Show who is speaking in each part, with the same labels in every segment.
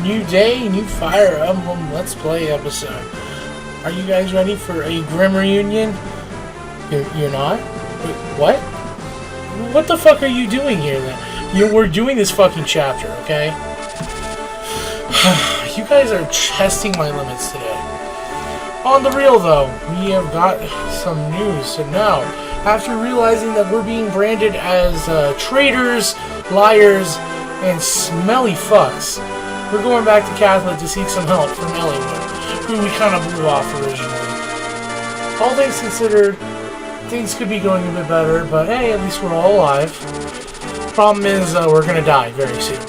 Speaker 1: new day, new Fire Emblem Let's Play episode. Are you guys ready for a grim reunion? You're not? Wait, what? What the fuck are you doing here then? We're doing this fucking chapter, okay? You guys are testing my limits today. On the real though, we have got some news. So now, after realizing that we're being branded as traitors, liars, and smelly fucks, we're going back to Catholic to seek some help from Elliewood, who we kind of blew off originally. All things considered, things could be going a bit better, but hey, at least we're all alive. Problem is, we're gonna die very soon.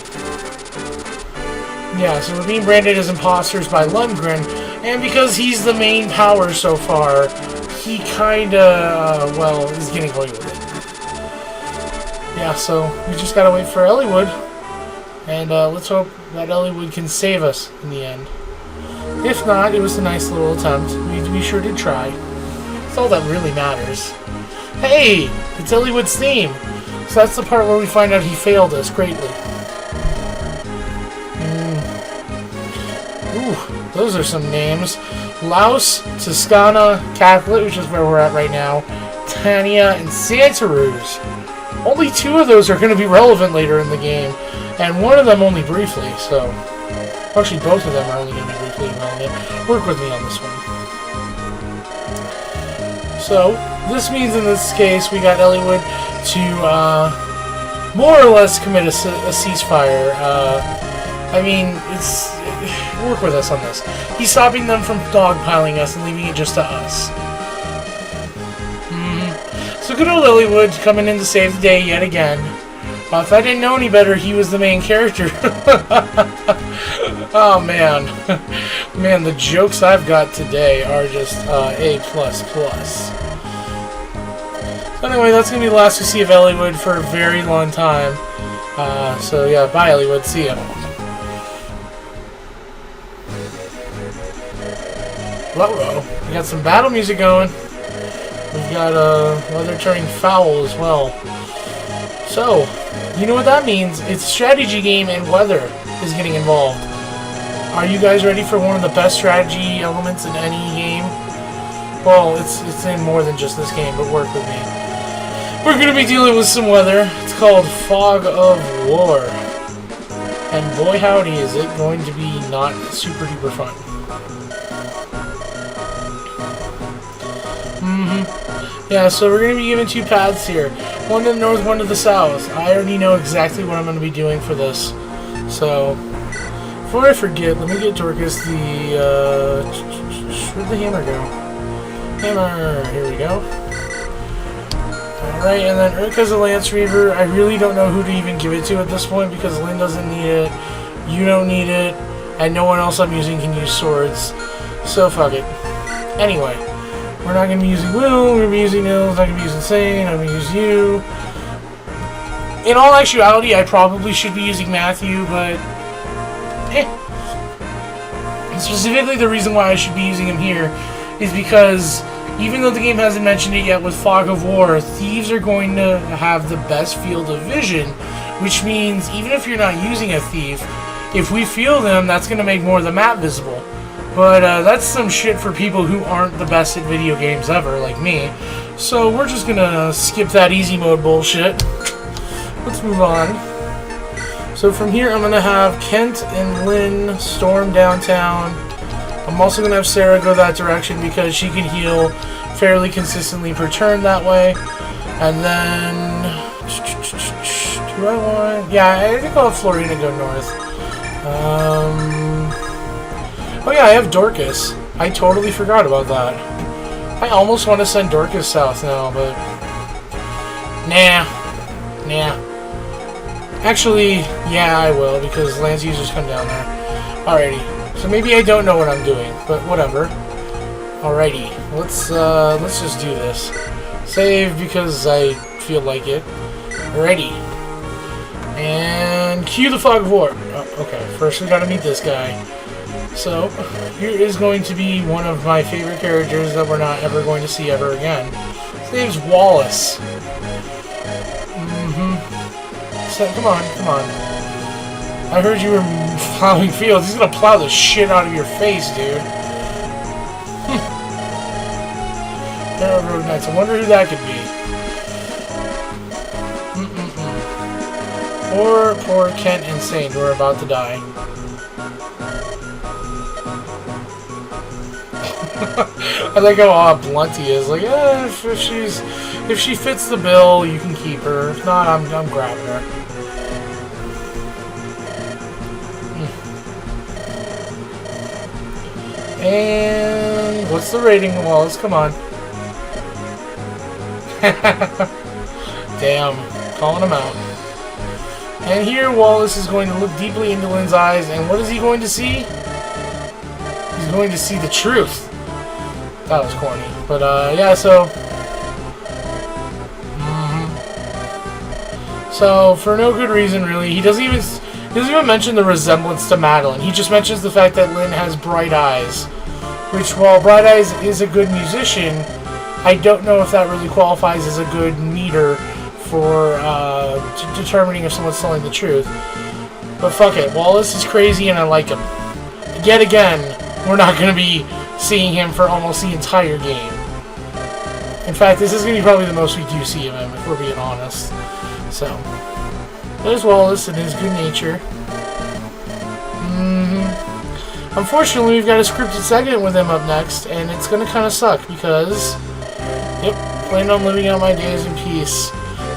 Speaker 1: Yeah, so we're being branded as imposters by Lundgren, and because he's the main power so far, he kinda, well, is getting away with it. Yeah, so we just gotta wait for Elliewood, and let's hope that Elliewood can save us in the end. If not, it was a nice little attempt. We sure did try. That's all that really matters. Hey! It's Elliewood's theme! So that's the part where we find out he failed us greatly. Ooh, those are some names. Laos, Toscana, Catholic, which is where we're at right now, Tania, and Santa Cruz. Only 2 of those are going to be relevant later in the game, and one of them only briefly, so... Actually, both of them are only going to be briefly relevant. Work with me on this one. So, this means in this case, we got Elliewood to, more or less commit a ceasefire. I mean, it's... Work with us on this. He's stopping them from dogpiling us and leaving it just to us. So good old Elliewood coming in to save the day yet again. If I didn't know any better, he was the main character. Oh man. Man, the jokes I've got today are just A++. So anyway, that's going to be the last we see of Elliewood for a very long time. So yeah, bye Elliewood, see ya. Uh-oh, we got some battle music going. We've got weather turning foul as well. So, you know what that means? It's a strategy game and weather is getting involved. Are you guys ready for one of the best strategy elements in any game? Well, it's in more than just this game, but work with me. We're going to be dealing with some weather. It's called Fog of War. And boy howdy is it going to be not super duper fun. Yeah, so we're going to be given 2 paths here. One to the north, one to the south. I already know exactly what I'm going to be doing for this. So, before I forget, let me get Dorcas the, where'd the hammer go? Hammer, here we go. Alright, and then Urka's a Lance Reaver. I really don't know who to even give it to at this point because Lynn doesn't need it, you don't need it, and no one else I'm using can use swords. So, fuck it. Anyway. We're not going to be using Will, we're going to be using Nils, not going to be using Sane, I'm going to use you. In all actuality, I probably should be using Matthew, but... Specifically, the reason why I should be using him here is because, even though the game hasn't mentioned it yet with Fog of War, thieves are going to have the best field of vision, which means, even if you're not using a thief, if we feel them, that's going to make more of the map visible. But that's some shit for people who aren't the best at video games ever, like me. So we're just gonna skip that easy mode bullshit. Let's move on. So from here I'm gonna have Kent and Lynn storm downtown. I'm also gonna have Sarah go that direction because she can heal fairly consistently per turn that way. And then... do I want... yeah, I think I'll have Florina go north. Oh yeah, I have Dorcas. I totally forgot about that. I almost want to send Dorcas south now, but... Nah. Actually, yeah, I will, because Lance users come down there. Alrighty. So maybe I don't know what I'm doing, but whatever. Alrighty. Let's just do this. Save, because I feel like it. Alrighty. And cue the Fog of War. Oh, okay, first we gotta meet this guy. So, here is going to be one of my favorite characters that we're not ever going to see ever again. His name's Wallace. So, come on. I heard you were plowing fields. He's gonna plow the shit out of your face, dude. Railroad Knights. I wonder who that could be. Poor Kent and Saint who are about to die. I like how blunt he is. Like, if she fits the bill, you can keep her. If not, I'm grabbing her. And what's the rating, Wallace? Come on. Damn, calling him out. And here Wallace is going to look deeply into Lynn's eyes, and what is he going to see? He's going to see the truth. That was corny. But, yeah, so... So, for no good reason, really, he doesn't even mention the resemblance to Madeline. He just mentions the fact that Lynn has bright eyes. Which, while Bright Eyes is a good musician, I don't know if that really qualifies as a good meter for determining if someone's telling the truth. But fuck it, Wallace is crazy and I like him. Yet again, we're not going to be seeing him for almost the entire game. In fact, this is going to be probably the most we do see of him, if we're being honest. So, there's Wallace and his good nature. Unfortunately, we've got a scripted segment with him up next, and it's going to kind of suck because, yep, plan on living out my days in peace.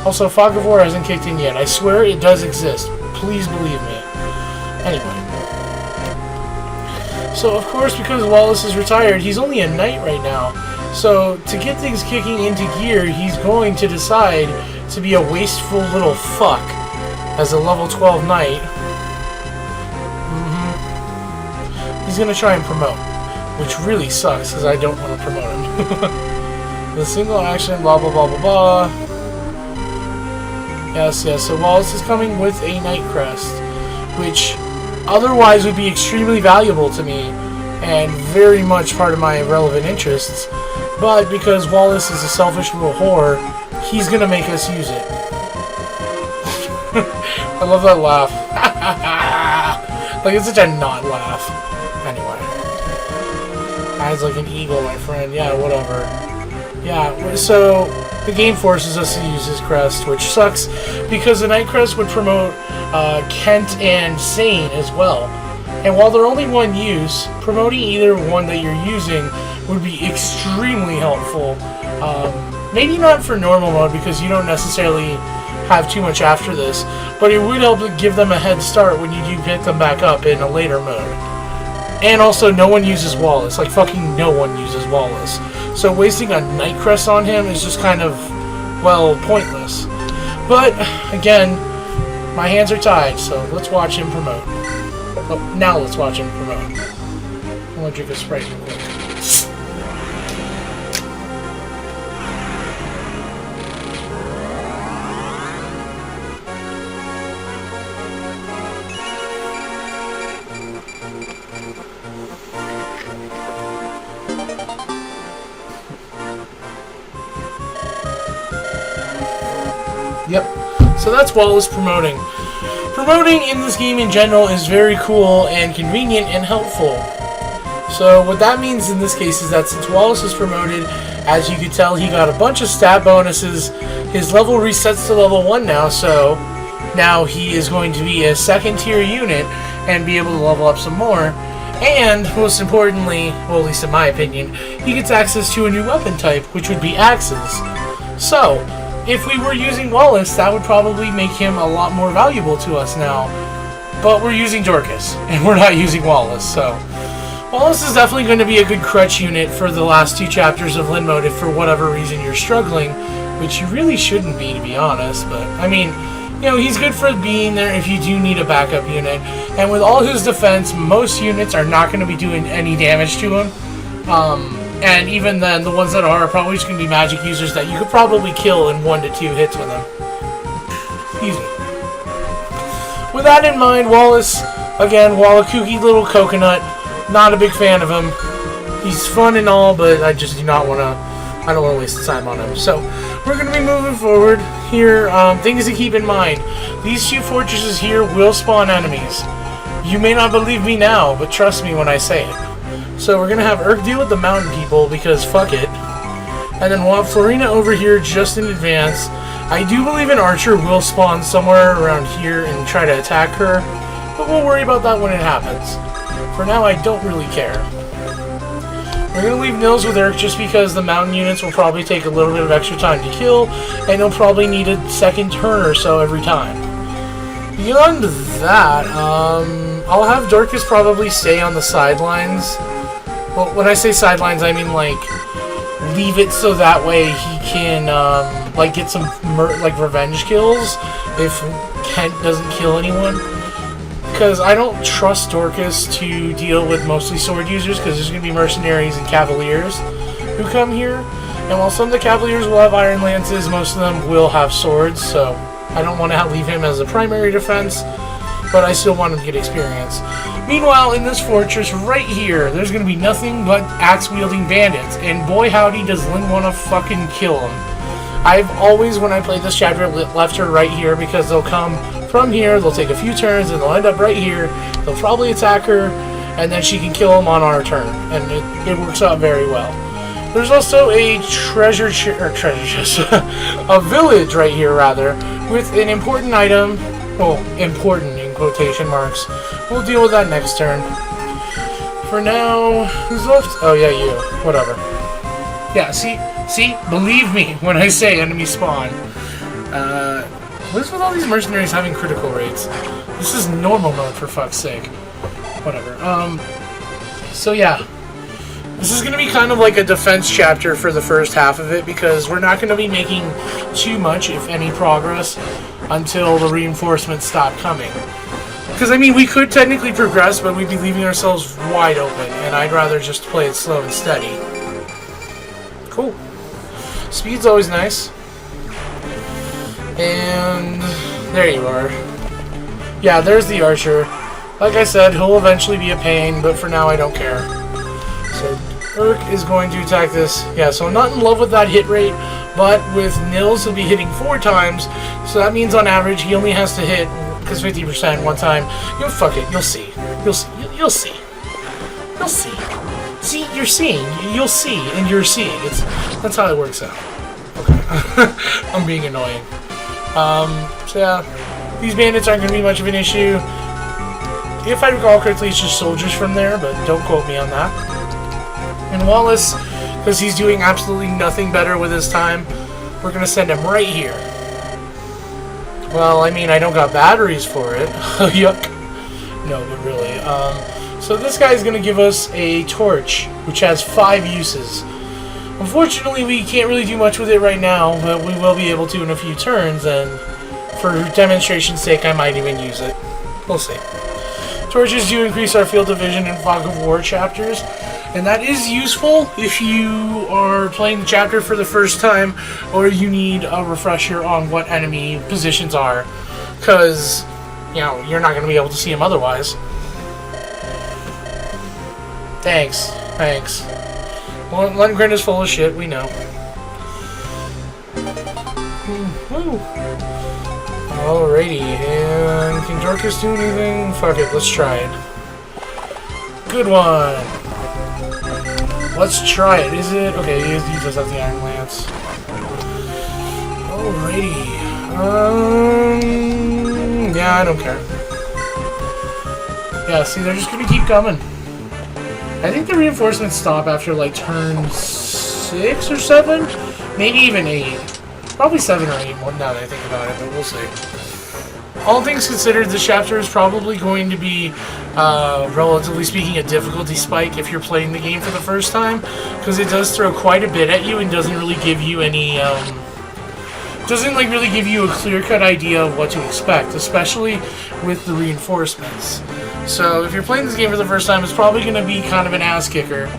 Speaker 1: Also, Fog of War hasn't kicked in yet. I swear it does exist. Please believe me. Anyway. So, of course, because Wallace is retired, he's only a knight right now. So, to get things kicking into gear, he's going to decide to be a wasteful little fuck as a level 12 knight. He's going to try and promote, which really sucks because I don't want to promote him. The single action, blah, blah, blah, blah, blah. Yes, so Wallace is coming with a Knight Crest, which otherwise would be extremely valuable to me and very much part of my relevant interests. But because Wallace is a selfish little whore, he's going to make us use it. I love that laugh. Like, it's such a not laugh. Anyway. Eyes like an eagle, my friend. Yeah, whatever. Yeah, so the game forces us to use his crest, which sucks because the Knight Crest would promote Kent and Sane as well. And while they're only one use, promoting either one that you're using would be extremely helpful. Maybe not for normal mode because you don't necessarily have too much after this, but it would help give them a head start when you do pick them back up in a later mode. And also, no one uses Wallace. Like, fucking no one uses Wallace. So wasting a Knight Crest on him is just kind of, well, pointless. But, again, my hands are tied, so let's watch him promote. Oh, now let's watch him promote. I'm gonna drink a Sprite real quick. Yep. So that's Wallace promoting. Promoting in this game in general is very cool and convenient and helpful. So what that means in this case is that since Wallace is promoted, as you can tell, he got a bunch of stat bonuses. His level resets to level 1 now, so now he is going to be a second tier unit and be able to level up some more. And, most importantly, well, at least in my opinion, he gets access to a new weapon type, which would be axes. So, if we were using Wallace, that would probably make him a lot more valuable to us now. But we're using Dorcas, and we're not using Wallace, so... Wallace is definitely going to be a good crutch unit for the last 2 chapters of Lin Mode if for whatever reason you're struggling, which you really shouldn't be, to be honest, but, I mean, you know, he's good for being there if you do need a backup unit, and with all his defense, most units are not going to be doing any damage to him. And even then, the ones that are probably just going to be magic users that you could probably kill in 1 to 2 hits with them. Excuse me. With that in mind, Wallace, again, Wallakooky little coconut, not a big fan of him. He's fun and all, but I just do not want to, I don't want to waste time on him. So, we're going to be moving forward here. Things to keep in mind. These two fortresses here will spawn enemies. You may not believe me now, but trust me when I say it. So we're going to have Urk deal with the mountain people, because fuck it. And then we'll have Florina over here just in advance. I do believe an archer will spawn somewhere around here and try to attack her, but we'll worry about that when it happens. For now, I don't really care. We're going to leave Nils with Urk just because the mountain units will probably take a little bit of extra time to kill, and they'll probably need a second turn or so every time. Beyond that, I'll have Dorcas probably stay on the sidelines. Well, when I say sidelines, I mean, like, leave it so that way he can, like, get some, revenge kills if Kent doesn't kill anyone. Because I don't trust Dorcas to deal with mostly sword users, because there's going to be mercenaries and cavaliers who come here. And while some of the cavaliers will have iron lances, most of them will have swords, so I don't want to leave him as a primary defense, but I still want him to get experience. Meanwhile, in this fortress right here, there's going to be nothing but axe-wielding bandits, and boy howdy does Lynn want to fucking kill them. I've always, when I played this chapter, left her right here, because they'll come from here, they'll take a few turns, and they'll end up right here. They'll probably attack her, and then she can kill them on our turn, and it works out very well. There's also a a village right here, rather, with an important item. Well, important in quotation marks. We'll deal with that next turn. For now, who's left? Oh yeah, you. Whatever. Yeah, see, believe me when I say enemy spawn. What is with all these mercenaries having critical rates? This is normal mode, for fuck's sake. Whatever. So yeah. This is going to be kind of like a defense chapter for the first half of it, because we're not going to be making too much, if any, progress until the reinforcements stop coming. Because, I mean, we could technically progress, but we'd be leaving ourselves wide open, and I'd rather just play it slow and steady. Cool. Speed's always nice. And there you are. Yeah, there's the archer. Like I said, he'll eventually be a pain, but for now I don't care. So Urk is going to attack this. Yeah, so I'm not in love with that hit rate, but with Nils he'll be hitting 4 times, so that means on average he only has to hit, because 50% one time. Fuck it, you'll see. You'll see. You'll see. You'll see. See, you're seeing. You'll see, and you're seeing. That's how it works out. Okay. I'm being annoying. So yeah, these bandits aren't going to be much of an issue. If I recall correctly, it's just soldiers from there, but don't quote me on that. And Wallace, because he's doing absolutely nothing better with his time, we're going to send him right here. Well, I mean, I don't got batteries for it. Yuck. No, but really. So this guy's going to give us a torch, which has 5 uses. Unfortunately, we can't really do much with it right now, but we will be able to in a few turns, and for demonstration's sake, I might even use it. We'll see. Torches do increase our field of vision in Fog of War chapters, and that is useful if you are playing the chapter for the first time, or you need a refresher on what enemy positions are, because, you know, you're not going to be able to see them otherwise. Thanks. Well, Lundgren is full of shit, we know. Woo. Alrighty, and can Dorcas do anything? Fuck it, let's try it. Good one! Let's try it. Is it? Okay, he does have the Iron Lance. Alrighty. Yeah, I don't care. Yeah, see, they're just gonna keep coming. I think the reinforcements stop after, like, turn 6 or 7? Maybe even 8. Probably 7 or 8 more now that I think about it, but we'll see. All things considered, this chapter is probably going to be, relatively speaking, a difficulty spike if you're playing the game for the first time, because it does throw quite a bit at you and doesn't really give you any, doesn't, like, really give you a clear-cut idea of what to expect, especially with the reinforcements. So, if you're playing this game for the first time, it's probably going to be kind of an ass-kicker.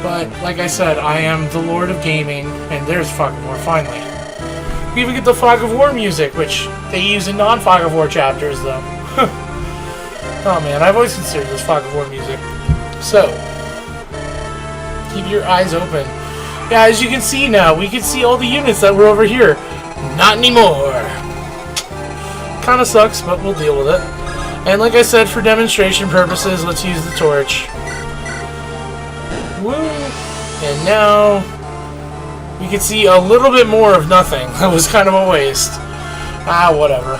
Speaker 1: But, like I said, I am the Lord of Gaming, and there's Fog of War, finally. We even get the Fog of War music, which they use in non-Fog of War chapters, though. Oh man, I've always considered this Fog of War music. So, keep your eyes open. Yeah, as you can see now, we can see all the units that were over here. Not anymore. Kinda sucks, but we'll deal with it. And like I said, for demonstration purposes, let's use the torch. Woo! And now you can see a little bit more of nothing. That was kind of a waste. Ah, whatever.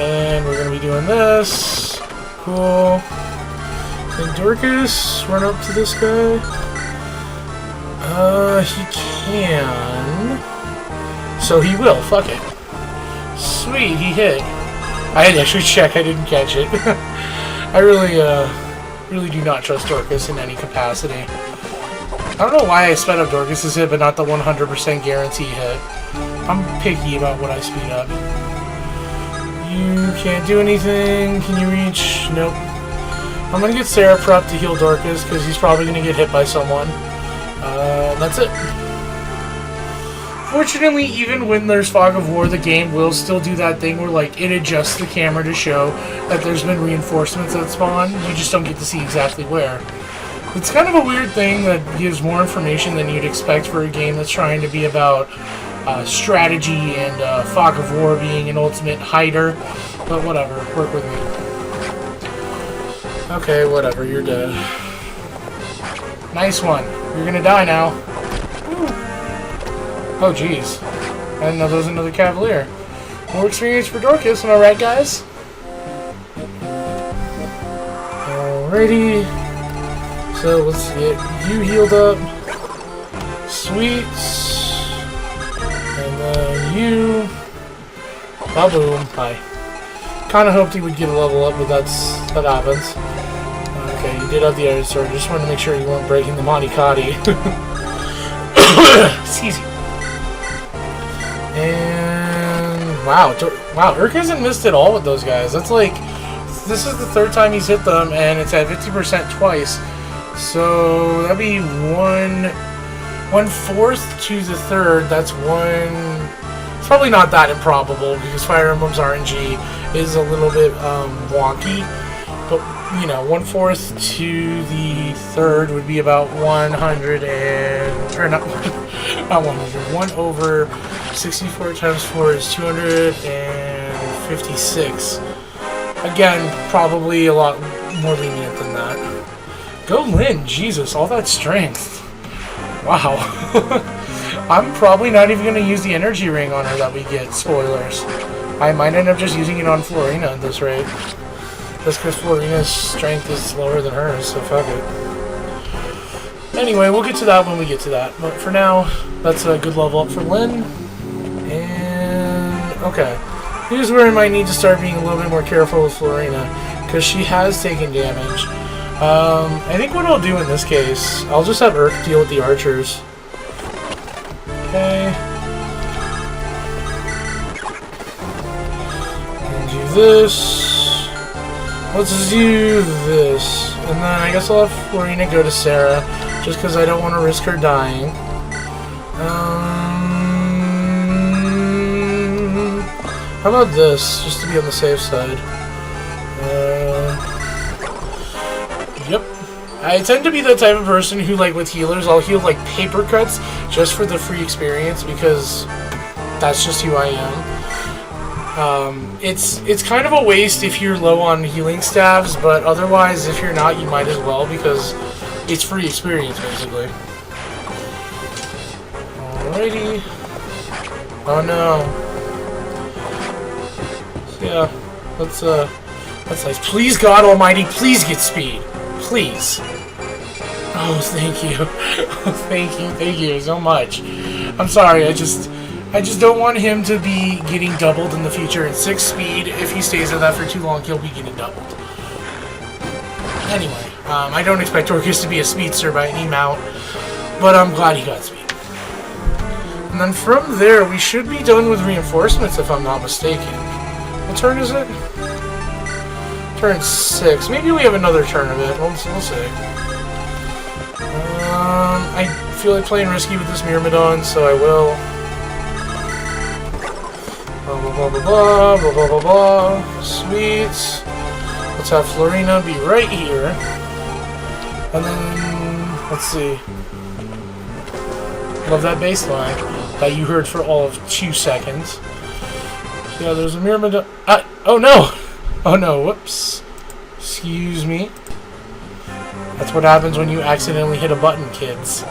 Speaker 1: And we're gonna be doing this. Cool. Can Dorcas run up to this guy? He can. So he will. Fuck it. Sweet, he hit. I had to actually check. I didn't catch it. I really do not trust Dorcas in any capacity. I don't know why I sped up Dorcas's hit, but not the 100% guarantee hit. I'm picky about what I speed up. You can't do anything. Can you reach? Nope. I'm gonna get Sarah prepped to heal Dorcas because he's probably gonna get hit by someone. That's it. Fortunately, even when there's Fog of War, the game will still do that thing where, like, it adjusts the camera to show that there's been reinforcements that spawn. You just don't get to see exactly where. It's kind of a weird thing that gives more information than you'd expect for a game that's trying to be about strategy and Fog of War being an ultimate hider. But whatever, work with me. Okay, whatever, you're dead. Nice one. You're gonna die now. Woo. Oh, jeez. I didn't know there was another Cavalier. More experience for Dorcas, am I right, guys? Alrighty. So, let's get you healed up. Sweet. And then you. Ba-boom. Hi. Kinda hoped he would get a level up, but that happens. Okay, you did have the iron sword. Just wanted to make sure you weren't breaking the Monicati. It's easy. And wow, Urk hasn't missed at all with those guys. That's like, this is the third time he's hit them, and it's at 50% twice. So that'd be 1/4 to the third. That's one. It's probably not that improbable because Fire Emblem's RNG is a little bit wonky. But you know, 1/4 to the third would be about 100 and, or not 100. 1 over 64 times 4 is 256. Again, probably a lot more lenient than that. Go Lynn, Jesus, all that strength. Wow. I'm probably not even going to use the energy ring on her that we get. Spoilers. I might end up just using it on Florina at this rate. That's because Florina's strength is lower than hers, so fuck it. Anyway, we'll get to that when we get to that. But for now, that's a good level up for Lynn. And okay. Here's where I might need to start being a little bit more careful with Florina, because she has taken damage. I think what I'll do in this case, I'll just have Urk deal with the archers. Okay. And do this. Let's do this. And then I guess I'll have Florina go to Sarah, just because I don't want to risk her dying. How about this, just to be on the safe side? Yep. I tend to be the type of person who, like, with healers, I'll heal, like, paper cuts just for the free experience, because that's just who I am. It's kind of a waste if you're low on healing staves, but otherwise, if you're not, you might as well, because it's free experience, basically. Alrighty. Oh no. Yeah, that's nice. Please, God Almighty, please get speed. Please. Oh, thank you. Oh, thank you so much. I'm sorry, I just don't want him to be getting doubled in the future at 6 speed. If he stays at that for too long, he'll be getting doubled. Anyway, I don't expect Dorcas to be a speedster by any amount, but I'm glad he got speed. And then from there, we should be done with reinforcements, if I'm not mistaken. What turn is it? Turn 6. Maybe we have another turn of it. We'll see. I feel like playing risky with this Myrmidon, so I will. Blah, blah, blah, blah, blah, blah, blah, blah, blah. Sweet. Let's have Florina be right here. And then, let's see. Love that bass line that you heard for all of 2 seconds. Yeah, there's a mirror. Oh no! Oh no, whoops. Excuse me. That's what happens when you accidentally hit a button, kids.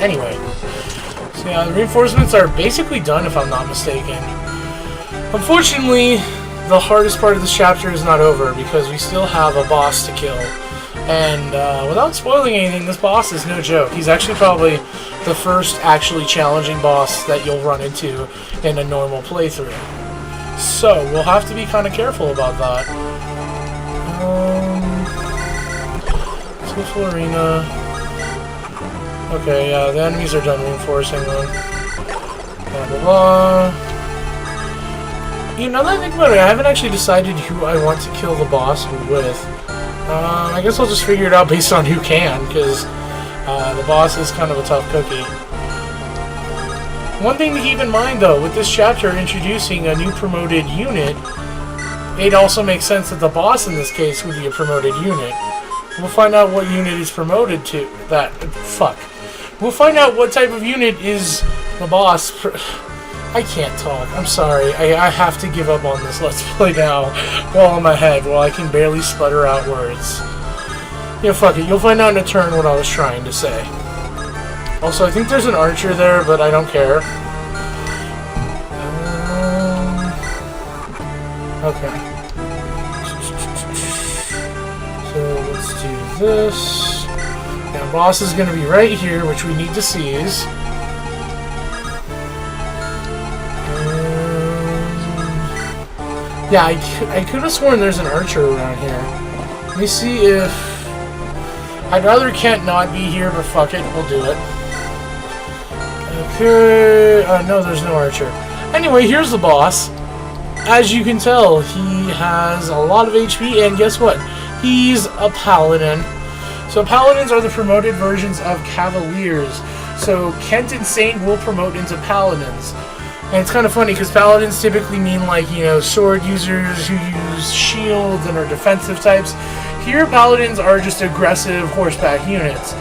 Speaker 1: Anyway. So yeah, the reinforcements are basically done, if I'm not mistaken. Unfortunately, the hardest part of this chapter is not over, because we still have a boss to kill. And without spoiling anything, this boss is no joke. He's actually probably the first actually challenging boss that you'll run into in a normal playthrough. So, we'll have to be kind of careful about that. Swift Arena. Okay, yeah, the enemies are done reinforcing them. Blah, blah, blah. You know, now that I think about it, I haven't actually decided who I want to kill the boss with. I guess I'll just figure it out based on who can, because the boss is kind of a tough cookie. One thing to keep in mind, though, with this chapter introducing a new promoted unit, it also makes sense that the boss in this case would be a promoted unit. We'll find out what unit is promoted to. We'll find out what type of unit is the boss. I can't talk. I'm sorry. I have to give up on this Let's Play now while I'm ahead, while I can barely sputter out words. Yeah, fuck it. You'll find out in a turn what I was trying to say. Also, I think there's an archer there, but I don't care. Okay. So, let's do this. Now, boss is going to be right here, which we need to seize. Yeah, I could have sworn there's an archer around here. Let me see if... I'd rather Kent not be here, but fuck it, we'll do it. Okay... no, there's no archer. Anyway, here's the boss. As you can tell, he has a lot of HP, and guess what? He's a paladin. So paladins are the promoted versions of cavaliers. So Kent and Saint will promote into paladins. And it's kind of funny, because paladins typically mean, like, you know, sword users who use shields and are defensive types. Here, paladins are just aggressive horseback units.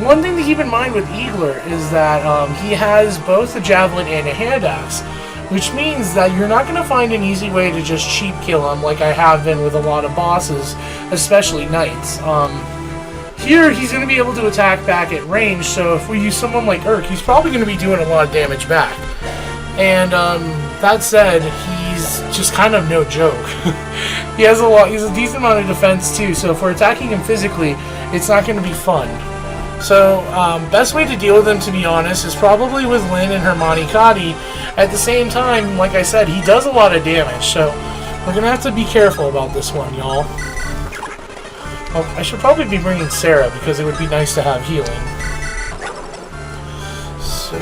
Speaker 1: One thing to keep in mind with Eagler is that he has both a javelin and a hand axe, which means that you're not going to find an easy way to just cheap kill him like I have been with a lot of bosses, especially knights. Here, he's going to be able to attack back at range, so if we use someone like Urk, he's probably going to be doing a lot of damage back. And, that said, he's just kind of no joke. He's a decent amount of defense too, so if we're attacking him physically, it's not going to be fun. So, best way to deal with him, to be honest, is probably with Lynn and her Manikadi. At the same time, like I said, he does a lot of damage, so we're going to have to be careful about this one, y'all. I should probably be bringing Sarah, because it would be nice to have healing. So...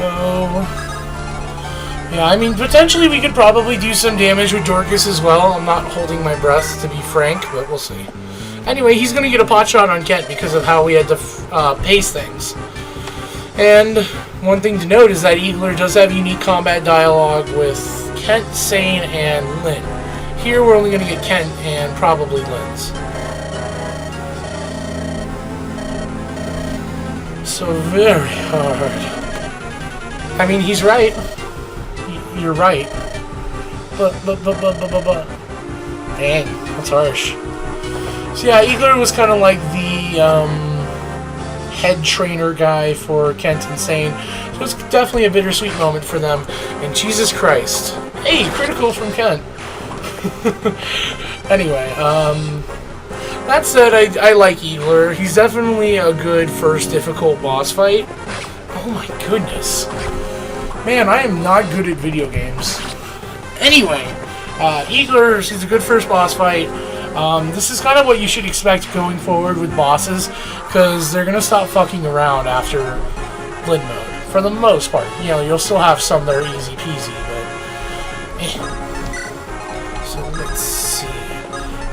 Speaker 1: yeah, I mean, potentially we could probably do some damage with Dorcas as well. I'm not holding my breath, to be frank, but we'll see. Anyway, he's going to get a pot shot on Kent because of how we had to pace things. And one thing to note is that Eagler does have unique combat dialogue with Kent, Sane, and Lynn. Here we're only going to get Kent and probably Lynn's. So very hard. I mean, he's right. You're right. But. Dang, that's harsh. So yeah, Eagler was kind of like the head trainer guy for Kent and Sane. So it's definitely a bittersweet moment for them. And Jesus Christ. Hey, critical from Kent. Anyway, that said, I like Eagler. He's definitely a good first difficult boss fight. Oh my goodness. Man, I am not good at video games. Anyway, Eagler is a good first boss fight. This is kind of what you should expect going forward with bosses, because they're going to stop fucking around after Lynn mode. For the most part. You know, you'll still have some that are easy peasy, but... So, let's see.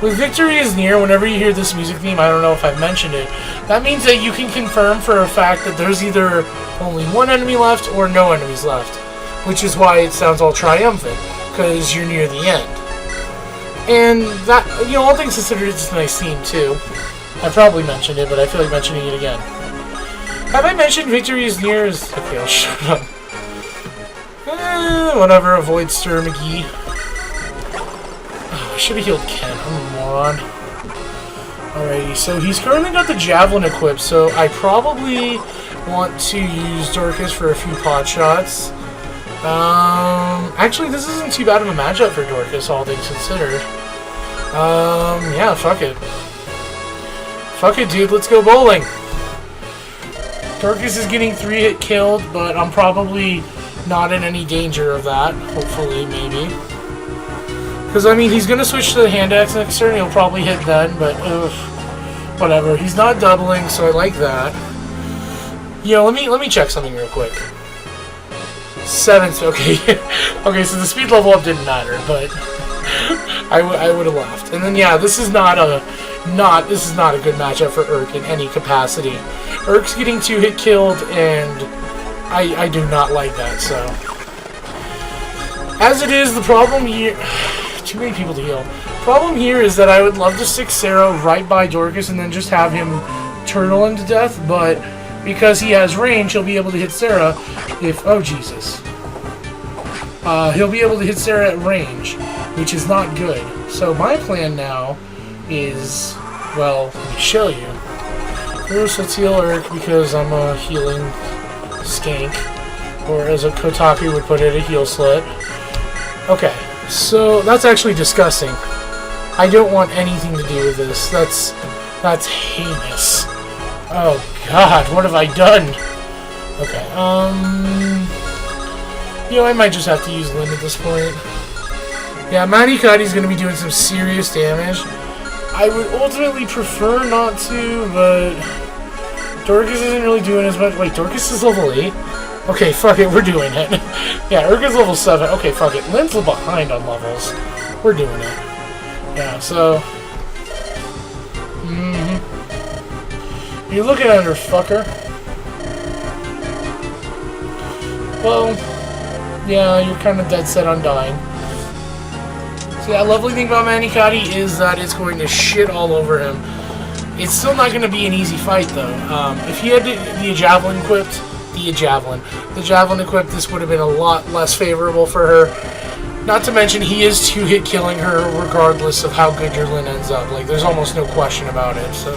Speaker 1: With victory is near, whenever you hear this music theme, I don't know if I've mentioned it, that means that you can confirm for a fact that there's either only one enemy left or no enemies left, which is why it sounds all triumphant, because you're near the end. And that, you know, all things considered, it's a nice theme too. I probably mentioned it, but I feel like mentioning it again. Have I mentioned victory is near as... Okay, I'll shut up. Whatever, avoid Stir McGee. Oh, I should have healed Ken. I'm a moron. Alrighty, so he's currently got the Javelin equipped, so I probably want to use Dorcas for a few pot shots. Actually, this isn't too bad of a matchup for Dorcas, all things considered. Yeah, fuck it. Fuck it, dude, let's go bowling. Dorcas is getting 3-hit killed, but I'm probably not in any danger of that. Hopefully, maybe. Because, I mean, he's going to switch to the hand axe next turn. He'll probably hit then, but whatever. He's not doubling, so I like that. You know, let me check something real quick. 7th, okay. Okay, so the speed level up didn't matter, but I would have laughed. And then, yeah, this is not a good matchup for Urk in any capacity. Urk's getting 2-hit killed, and I do not like that, so. As it is, the problem here... Too many people to heal. Problem here is that I would love to stick Sarah right by Dorcas and then just have him turtle him to death, but because he has range, he'll be able to hit Sarah if... Oh, Jesus. He'll be able to hit Sarah at range, which is not good. So my plan now is... Well, let me show you. First, let's heal Urk because I'm a healing skank. Or as a Kotaku would put it, a heal slut. Okay, so that's actually disgusting. I don't want anything to do with this. That's heinous. Oh god, what have I done? Okay, you know, I might just have to use Lynn at this point. Yeah, Manikati's gonna be doing some serious damage. I would ultimately prefer not to, but Dorcas isn't really doing as much. Wait, Dorcas is level 8? Okay, fuck it, we're doing it. Yeah, Urka's level 7. Okay, fuck it. Lynn's a little behind on levels. We're doing it. Yeah, so... You looking at her, fucker. Well, yeah, you're kind of dead set on dying. So that lovely thing about Manikati is that it's going to shit all over him. It's still not going to be an easy fight, though. If he had the Javelin equipped, the Javelin equipped, this would have been a lot less favorable for her. Not to mention, he is 2-hit killing her regardless of how good your Lyn ends up. Like, there's almost no question about it, so...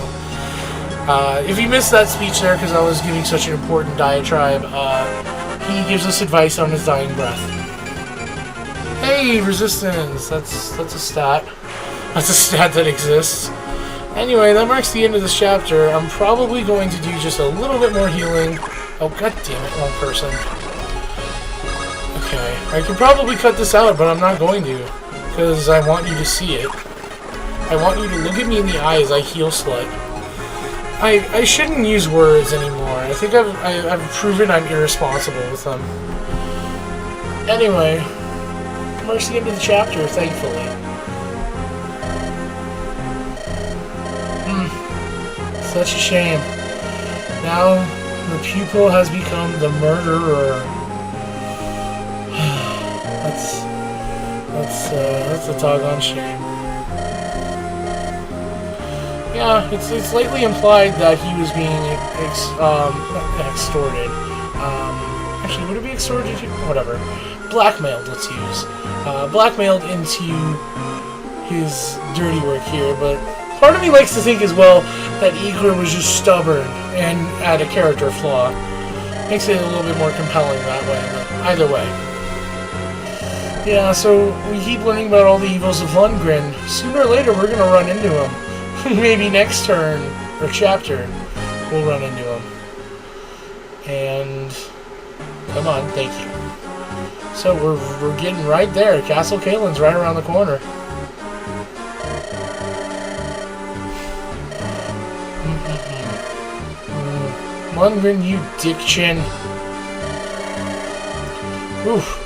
Speaker 1: if you missed that speech there because I was giving such an important diatribe, he gives us advice on his dying breath. Hey, resistance! That's a stat. That's a stat that exists. Anyway, that marks the end of this chapter. I'm probably going to do just a little bit more healing. Oh, god damn it, wrong person. Okay, I could probably cut this out, but I'm not going to. Because I want you to see it. I want you to look at me in the eye as I heal slut. I shouldn't use words anymore. I think I've proven I'm irresponsible with them. Anyway, marks the end of the chapter, thankfully. Such a shame. Now the pupil has become the murderer. That's a doggone shame. Yeah, it's lately implied that he was being extorted. Actually, would it be extorted? Whatever. Blackmailed, let's use. Blackmailed into his dirty work here, but part of me likes to think as well that Igor was just stubborn and had a character flaw. Makes it a little bit more compelling that way, but either way. Yeah, so we keep learning about all the evils of Lundgren. Sooner or later, we're gonna run into him. Maybe next turn, or chapter, we'll run into him. And... come on, thank you. So we're getting right there. Castle Caelin's right around the corner. Lundgren, you dick chin. Oof.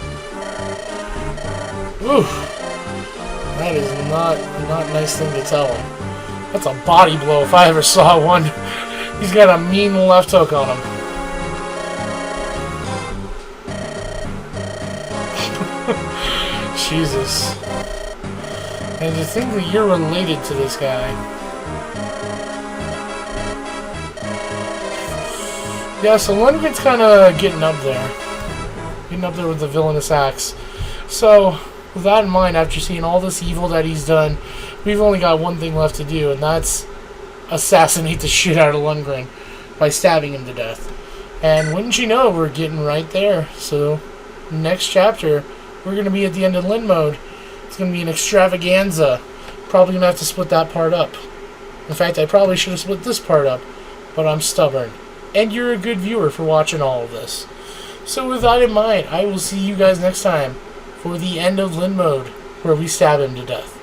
Speaker 1: Oof. That is not a nice thing to tell him. That's a body blow if I ever saw one. He's got a mean left hook on him. Jesus. And to think that you're related to this guy. Yeah, so Lundgren's kind of getting up there. Getting up there with the villainous axe. So, with that in mind, after seeing all this evil that he's done, we've only got one thing left to do, and that's assassinate the shit out of Lundgren by stabbing him to death. And wouldn't you know, we're getting right there. So, next chapter, we're going to be at the end of Lin mode. It's going to be an extravaganza. Probably going to have to split that part up. In fact, I probably should have split this part up, but I'm stubborn. And you're a good viewer for watching all of this. So with that in mind, I will see you guys next time for the end of Lin mode, where we stab him to death.